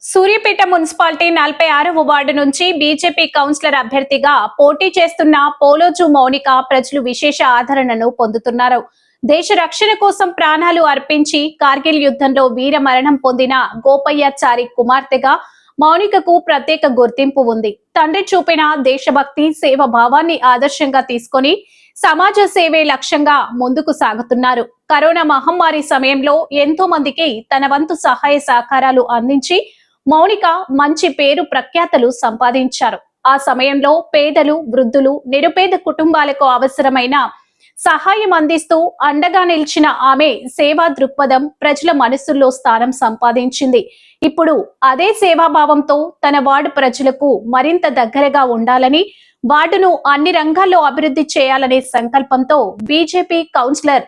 Suryapet municipality 46వ ward నుంచి BJP councillor అభ్యర్థిగా పోటీ చేస్తున్న పోలోజు మౌనిక ప్రజలు విశేష ఆదరణను పొందుతున్నారు. దేశ రక్షణ కోసం ప్రాణాలు అర్పించి కార్గిల్ యుద్ధంలో వీర మరణం పొందిన గోపయ్యాచారి కుమార్తెగా మౌనికకు ప్రత్యేక గుర్తింపు ఉంది. తండ్రి చూపిన దేశభక్తి, సేవ భావాన్ని ఆదర్శంగా తీసుకొని సమాజ సేవే లక్ష్యంగా ముందుకు సాగుతున్నారు. కరోనా మహమ్మారి సమయంలో ఎంతో మందికి తన వంతు సహాయ సహకారాలు అందించి మౌనిక మంచి పేరు ప్రఖ్యాతలు సంపాదించారు. ఆ సమయంలో పేదలు, వృద్ధులు, నిరుపేద కుటుంబాలకు అవసరమైన సహాయం అందిస్తూ అండగా నిలిచిన ఆమె సేవా దృక్పథం ప్రజల మనసుల్లో స్థానం సంపాదించింది. ఇప్పుడు అదే సేవాభావంతో తన వార్డు ప్రజలకు మరింత దగ్గరగా ఉండాలని, వార్డును అన్ని రంగాల్లో అభివృద్ధి చేయాలనే సంకల్పంతో బీజేపీ కౌన్సిలర్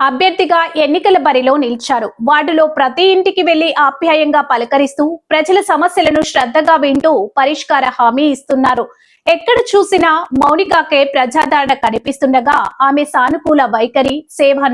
అభ్యర్థిగా ఎన్నికల బరిలో నిలిచారు. వార్డులో ప్రతి ఇంటికి వెళ్లి ఆప్యాయంగా పలకరిస్తూ ప్రజల సమస్యలను శ్రద్ధగా వింటూ పరిష్కార హామీ ఇస్తున్నారు. ఎక్కడ చూసినా మౌనికాకే ప్రజాదరణ కనిపిస్తుండగా ఆమె సానుకూల వైఖరి, సేవా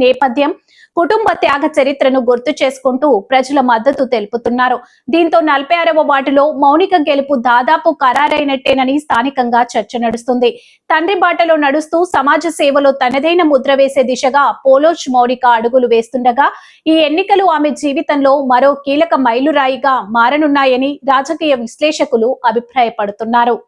నేపథ్యం, కుటుంబ త్యాగ చరిత్రను గుర్తు చేసుకుంటూ ప్రజల మద్దతు తెలుపుతున్నారు. దీంతో 46వ వార్డులో మౌనిక గెలుపు దాదాపు ఖరారైనట్టేనని స్థానికంగా చర్చ నడుస్తుంది. తండ్రి బాటలో నడుస్తూ సమాజ సేవలో తనదైన ముద్ర వేసే దిశగా పోలోజ్ మౌనిక అడుగులు వేస్తుండగా ఈ ఎన్నికలు ఆమె జీవితంలో మరో కీలక మైలురాయిగా మారనున్నాయని రాజకీయ విశ్లేషకులు అభిప్రాయపడుతున్నారు.